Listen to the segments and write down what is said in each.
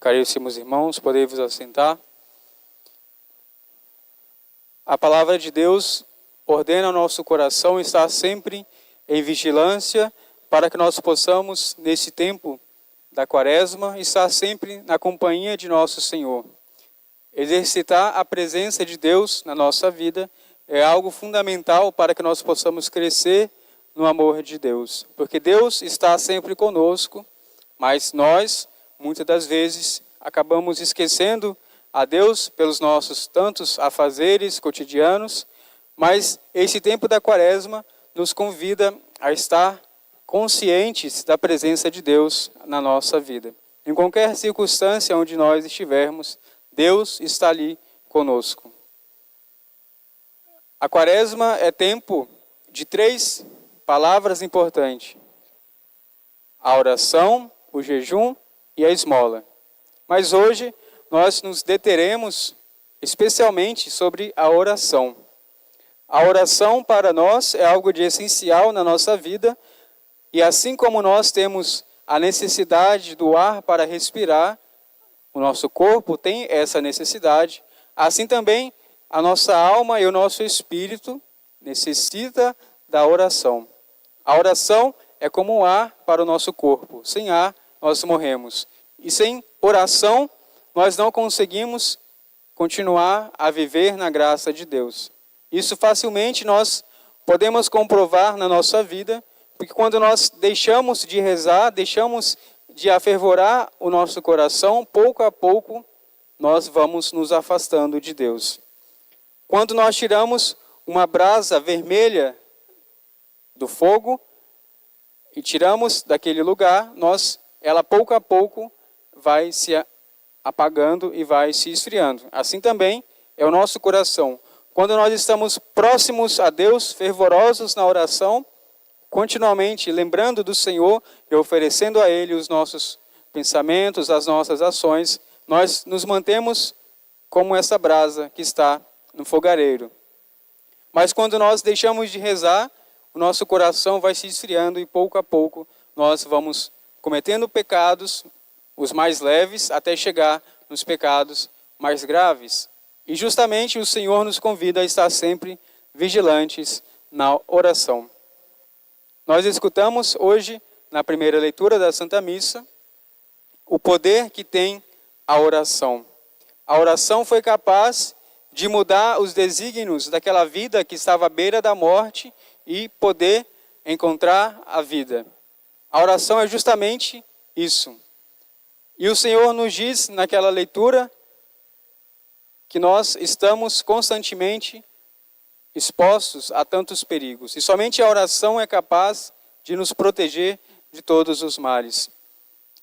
Caríssimos irmãos, podem vos assentar. A palavra de Deus ordena ao nosso coração estar sempre em vigilância para que nós possamos, nesse tempo da Quaresma, estar sempre na companhia de nosso Senhor. Exercitar a presença de Deus na nossa vida é algo fundamental para que nós possamos crescer no amor de Deus. Porque Deus está sempre conosco, mas nós, muitas das vezes, acabamos esquecendo a Deus pelos nossos tantos afazeres cotidianos, mas esse tempo da Quaresma nos convida a estar conscientes da presença de Deus na nossa vida. Em qualquer circunstância onde nós estivermos, Deus está ali conosco. A Quaresma é tempo de 3 palavras importantes: a oração, o jejum e a esmola. Mas hoje nós nos deteremos especialmente sobre a oração. A oração para nós é algo de essencial na nossa vida, e assim como nós temos a necessidade do ar para respirar, o nosso corpo tem essa necessidade, assim também a nossa alma e o nosso espírito necessita da oração. A oração é como um ar para o nosso corpo. Sem ar, nós morremos. E sem oração, nós não conseguimos continuar a viver na graça de Deus. Isso facilmente nós podemos comprovar na nossa vida, porque quando nós deixamos de rezar, deixamos de afervorar o nosso coração, pouco a pouco nós vamos nos afastando de Deus. Quando nós tiramos uma brasa vermelha do fogo e tiramos daquele lugar, ela pouco a pouco vai se apagando e vai se esfriando. Assim também é o nosso coração. Quando nós estamos próximos a Deus, fervorosos na oração, continuamente lembrando do Senhor e oferecendo a Ele os nossos pensamentos, as nossas ações, nós nos mantemos como essa brasa que está no fogareiro. Mas quando nós deixamos de rezar, o nosso coração vai se esfriando e pouco a pouco nós vamos cometendo pecados, os mais leves, até chegar nos pecados mais graves. E justamente o Senhor nos convida a estar sempre vigilantes na oração. Nós escutamos hoje, na primeira leitura da Santa Missa, o poder que tem a oração. A oração foi capaz de mudar os desígnios daquela vida que estava à beira da morte e poder encontrar a vida. A oração é justamente isso. E o Senhor nos diz naquela leitura que nós estamos constantemente expostos a tantos perigos. E somente a oração é capaz de nos proteger de todos os males.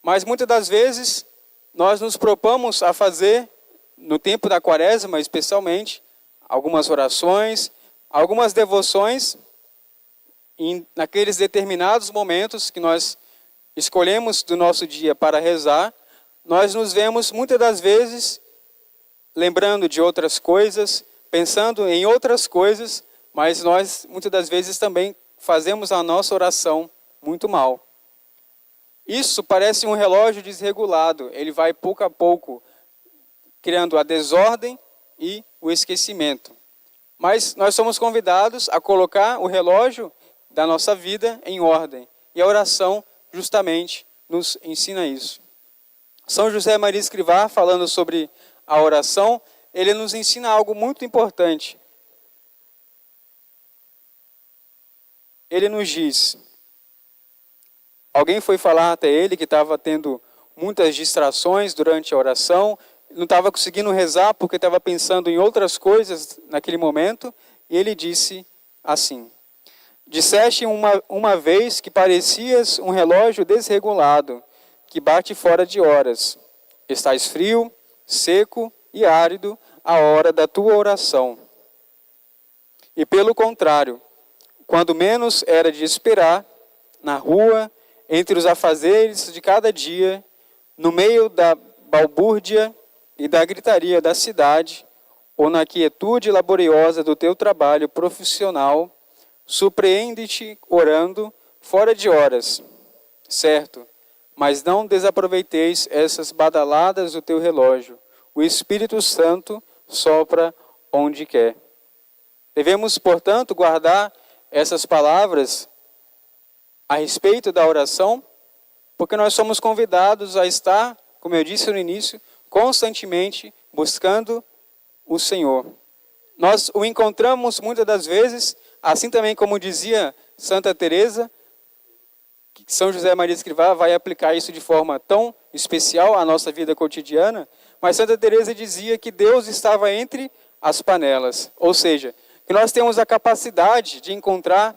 Mas muitas das vezes nós nos propomos a fazer, no tempo da Quaresma especialmente, algumas orações, algumas devoções, naqueles determinados momentos que nós escolhemos do nosso dia para rezar, nós nos vemos muitas das vezes lembrando de outras coisas, pensando em outras coisas, mas nós muitas das vezes também fazemos a nossa oração muito mal. Isso parece um relógio desregulado, ele vai pouco a pouco criando a desordem e o esquecimento. Mas nós somos convidados a colocar o relógio da nossa vida em ordem, e a oração justamente nos ensina isso. São José Maria Escrivá, falando sobre a oração, ele nos ensina algo muito importante. Ele nos diz, alguém foi falar até ele que estava tendo muitas distrações durante a oração, não estava conseguindo rezar porque estava pensando em outras coisas naquele momento, e ele disse assim: disseste uma vez que parecias um relógio desregulado, que bate fora de horas. Estás frio, seco e árido à hora da tua oração. E pelo contrário, quando menos era de esperar, na rua, entre os afazeres de cada dia, no meio da balbúrdia e da gritaria da cidade, ou na quietude laboriosa do teu trabalho profissional, surpreende-te orando fora de horas, certo, mas não desaproveiteis essas badaladas do teu relógio. O Espírito Santo sopra onde quer. Devemos, portanto, guardar essas palavras a respeito da oração, porque nós somos convidados a estar, como eu disse no início, constantemente buscando o Senhor. Nós o encontramos muitas das vezes, assim também como dizia Santa Teresa, que São José Maria Escrivá vai aplicar isso de forma tão especial à nossa vida cotidiana, mas Santa Teresa dizia que Deus estava entre as panelas, ou seja, que nós temos a capacidade de encontrar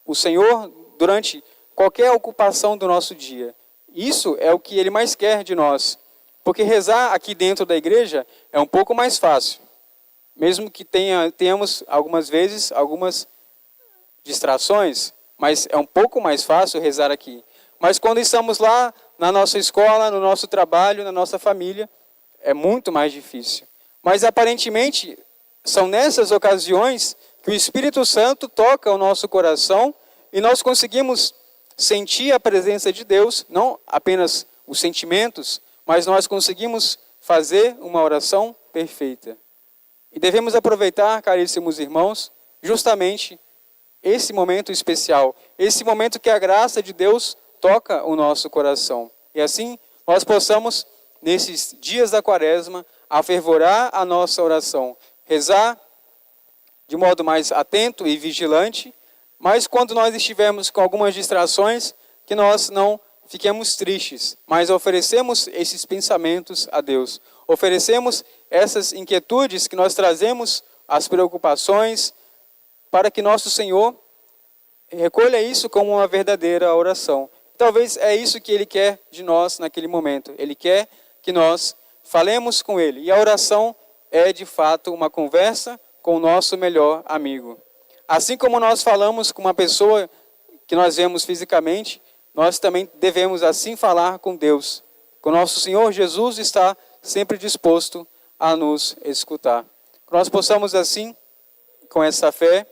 o Senhor durante qualquer ocupação do nosso dia. Isso é o que Ele mais quer de nós, porque rezar aqui dentro da igreja é um pouco mais fácil, mesmo que tenhamos algumas vezes algumas distrações, mas é um pouco mais fácil rezar aqui. Mas quando estamos lá na nossa escola, no nosso trabalho, na nossa família, é muito mais difícil. Mas aparentemente são nessas ocasiões que o Espírito Santo toca o nosso coração e nós conseguimos sentir a presença de Deus, não apenas os sentimentos, mas nós conseguimos fazer uma oração perfeita. E devemos aproveitar, caríssimos irmãos, justamente esse momento especial, esse momento que a graça de Deus toca o nosso coração. E assim nós possamos, nesses dias da Quaresma, afervorar a nossa oração, rezar de modo mais atento e vigilante, mas quando nós estivermos com algumas distrações, que nós não fiquemos tristes, mas oferecemos esses pensamentos a Deus. Oferecemos essas inquietudes que nós trazemos, as preocupações, para que nosso Senhor recolha isso como uma verdadeira oração. Talvez é isso que Ele quer de nós naquele momento. Ele quer que nós falemos com Ele. E a oração é, de fato, uma conversa com o nosso melhor amigo. Assim como nós falamos com uma pessoa que nós vemos fisicamente, nós também devemos assim falar com Deus. O nosso Senhor Jesus está sempre disposto a nos escutar. Que nós possamos assim, com essa fé,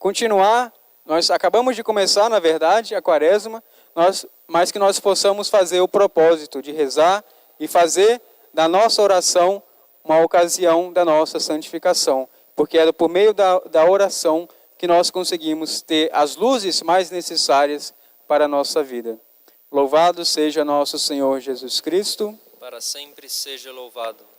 continuar. Nós acabamos de começar, na verdade, a Quaresma, mas que nós possamos fazer o propósito de rezar e fazer da nossa oração uma ocasião da nossa santificação. Porque é por meio da oração que nós conseguimos ter as luzes mais necessárias para a nossa vida. Louvado seja nosso Senhor Jesus Cristo. Para sempre seja louvado.